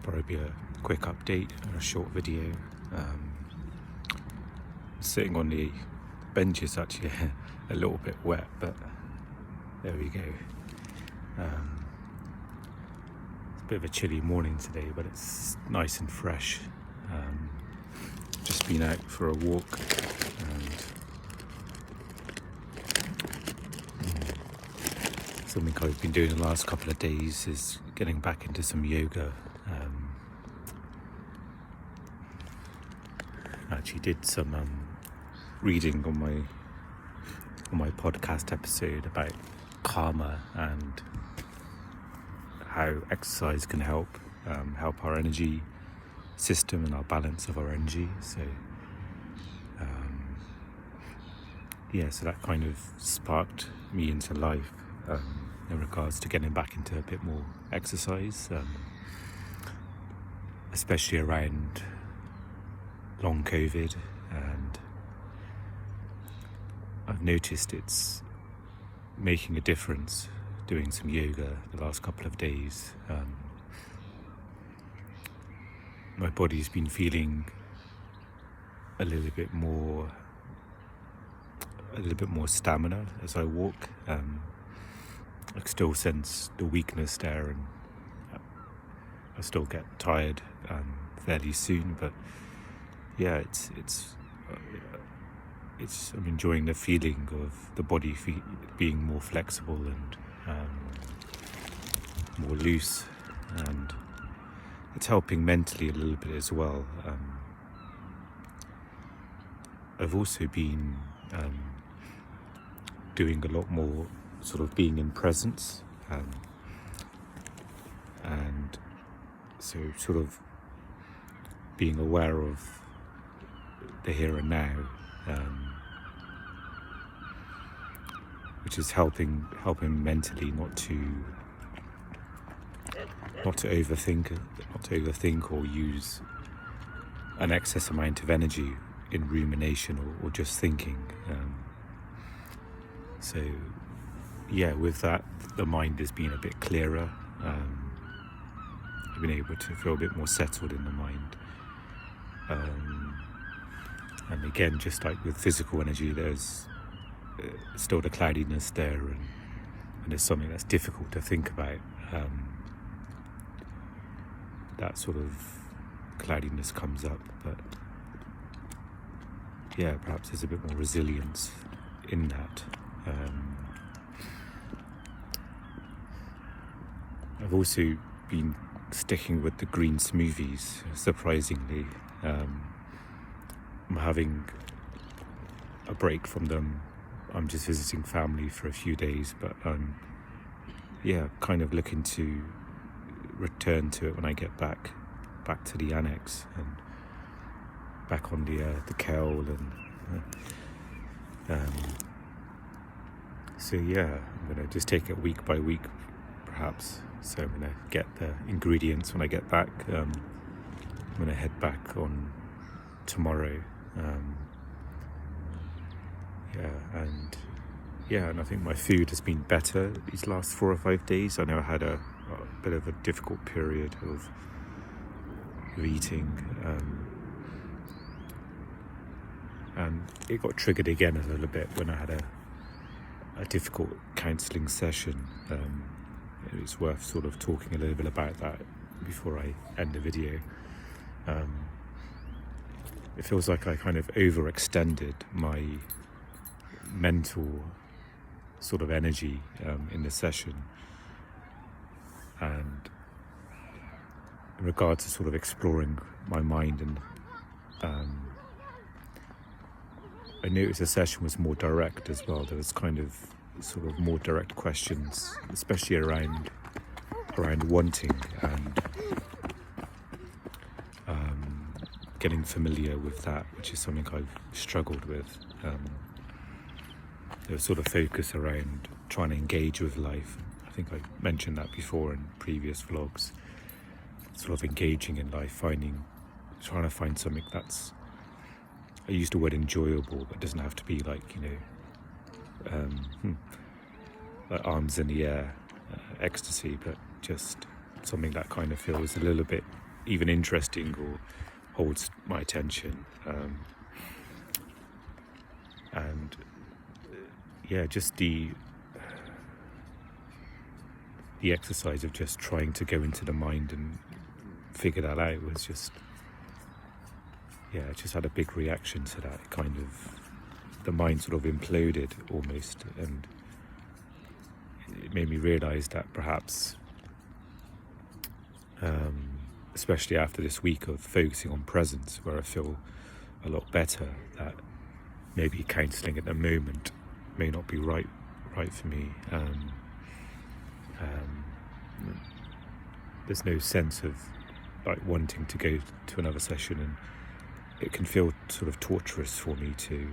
Probably a quick update and a short video. Sitting on the bench is actually a little bit wet, but there we go. It's a bit of a chilly morning today, but it's nice and fresh. Just been out for a walk, and something I've been doing the last couple of days is getting back into some yoga. I actually did some reading on my podcast episode about karma and how exercise can help our energy system and our balance of our energy. So so that kind of sparked me into life in regards to getting back into a bit more exercise, especially around long COVID, and I've noticed it's making a difference doing some yoga the last couple of days. My body's been feeling a little bit more stamina as I walk. I still sense the weakness there, and I still get tired fairly soon, but yeah, I'm enjoying the feeling of the body being more flexible and more loose, and it's helping mentally a little bit as well. I've also been doing a lot more sort of being in presence, and so sort of being aware of the here and now, which is helping mentally not to overthink or use an excess amount of energy in rumination or just thinking. So yeah, with that, the mind has been a bit clearer. I've been able to feel a bit more settled in the mind. And again, just like with physical energy, there's still the cloudiness there, and it's something that's difficult to think about. That sort of cloudiness comes up, but yeah, perhaps there's a bit more resilience in that. I've also been sticking with the green smoothies, surprisingly. I'm having a break from them. I'm just visiting family for a few days, but I'm kind of looking to return to it when I get back to the annex and back on the kale, and so yeah, I'm gonna just take it week by week, perhaps. So I'm gonna get the ingredients when I get back. I'm gonna head back on tomorrow. And I think my food has been better these last 4 or 5 days. I know I had a bit of a difficult period of eating, and it got triggered again a little bit when I had a difficult counselling session. It was worth sort of talking a little bit about that before I end the video. It feels like I kind of overextended my mental sort of energy in the session, and in regards to sort of exploring my mind, and I noticed the session was more direct as well. There was kind of sort of more direct questions, especially around wanting and getting familiar with that, which is something I've struggled with. There was sort of focus around trying to engage with life. I think I mentioned that before in previous vlogs. Sort of engaging in life, trying to find something that's, I used the word enjoyable, but it doesn't have to be like, like arms in the air ecstasy, but just something that kind of feels a little bit even interesting or holds my attention. And yeah, just the exercise of just trying to go into the mind and figure that out was just, I just had a big reaction to that. Kind of, the mind sort of imploded almost, and it made me realise that perhaps, especially after this week of focusing on presence, where I feel a lot better, that maybe counselling at the moment may not be right for me. There's no sense of like wanting to go to another session, and it can feel sort of torturous for me to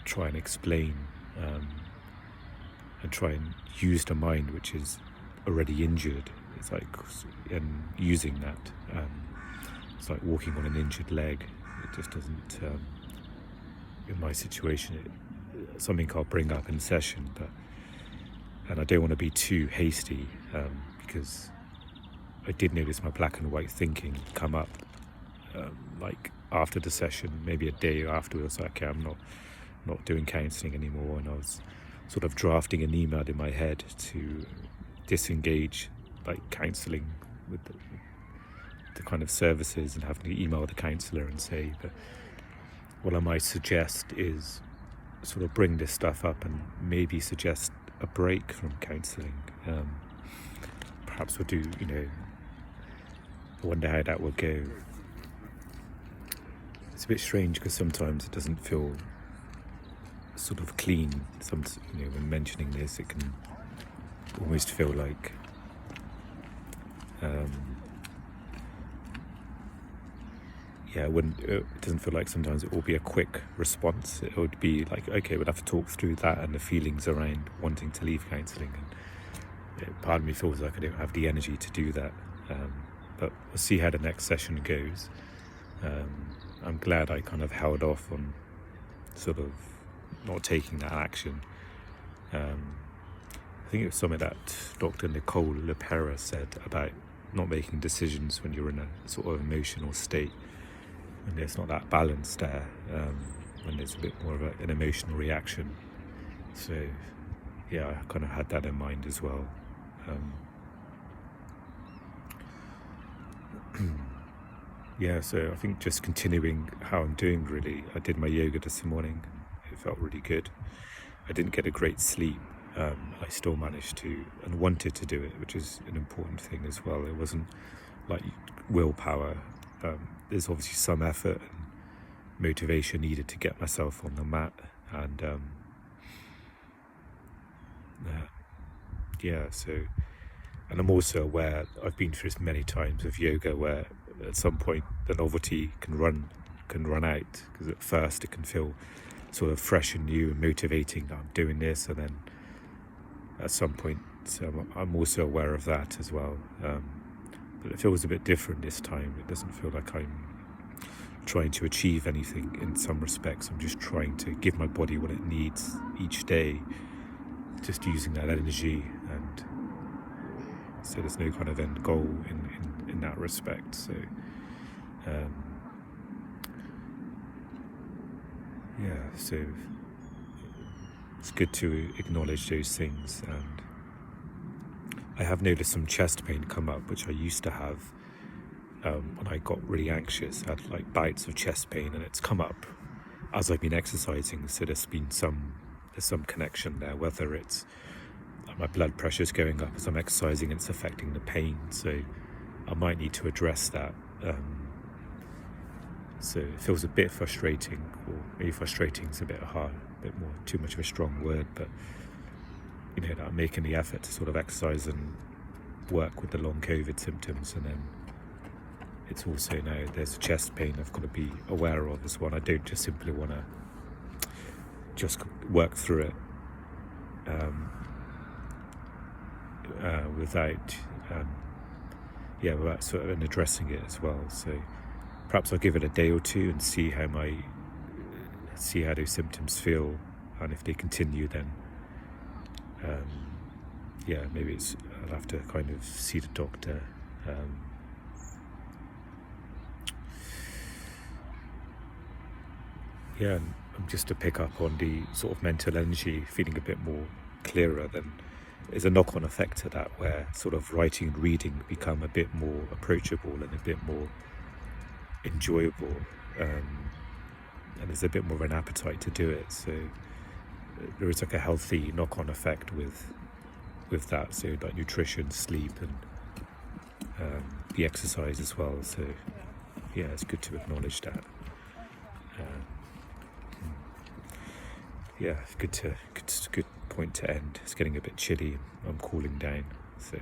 try and explain and try and use the mind which is already injured. It's like, and using that, it's like walking on an injured leg. It just doesn't, in my situation, something I'll bring up in session, and I don't want to be too hasty, because I did notice my black and white thinking come up, like after the session, maybe a day afterwards. Like, okay, I'm not doing counselling anymore, and I was sort of drafting an email in my head to disengage like counselling with the kind of services, and having to email the counsellor and say that what I might suggest is sort of bring this stuff up and maybe suggest a break from counselling. Perhaps we'll do, I wonder how that will go. It's a bit strange because sometimes it doesn't feel sort of clean. When mentioning this, it can almost feel like it doesn't feel like sometimes it will be a quick response. It would be like, okay, we'll have to talk through that and the feelings around wanting to leave counselling, and part of me feels like I don't have the energy to do that, but we'll see how the next session goes. I'm glad I kind of held off on sort of not taking that action. I think it was something that Dr. Nicole LePera said about not making decisions when you're in a sort of emotional state, when there's not that balance there, when there's a bit more of an emotional reaction. So I kind of had that in mind as well. So I think just continuing how I'm doing, really. I did my yoga this morning. It felt really good. I didn't get a great sleep. I still managed to and wanted to do it, which is an important thing as well. It wasn't like willpower. There's obviously some effort and motivation needed to get myself on the mat, and and I'm also aware, I've been through this many times of yoga, where at some point the novelty can run out, because at first it can feel sort of fresh and new and motivating that I'm doing this, and then at some point, I'm also aware of that as well. But it feels a bit different this time. It doesn't feel like I'm trying to achieve anything in some respects. I'm just trying to give my body what it needs each day, just using that energy, and so there's no kind of end goal in that respect. So so it's good to acknowledge those things. And I have noticed some chest pain come up, which I used to have when I got really anxious. I had like bouts of chest pain, and it's come up as I've been exercising. So there's some connection there, whether it's like my blood pressure's going up as I'm exercising and it's affecting the pain. So I might need to address that. So it feels a bit frustrating, or maybe frustrating is a bit hard, a bit more, too much of a strong word, but that I'm making the effort to sort of exercise and work with the long COVID symptoms. And then it's also now there's a chest pain I've got to be aware of as well. I don't just simply want to just work through it without sort of addressing it as well. So perhaps I'll give it a day or two and see how those symptoms feel, and if they continue, then maybe I'll have to kind of see the doctor. Yeah, and just to pick up on the sort of mental energy, feeling a bit more clearer, then there's a knock-on effect to that, where sort of writing and reading become a bit more approachable and a bit more enjoyable, and there's a bit more of an appetite to do it. So there is like a healthy knock-on effect with that. So like nutrition, sleep, and the exercise as well. So yeah, it's good to acknowledge that. Yeah, it's good point to end. It's getting a bit chilly. I'm cooling down, so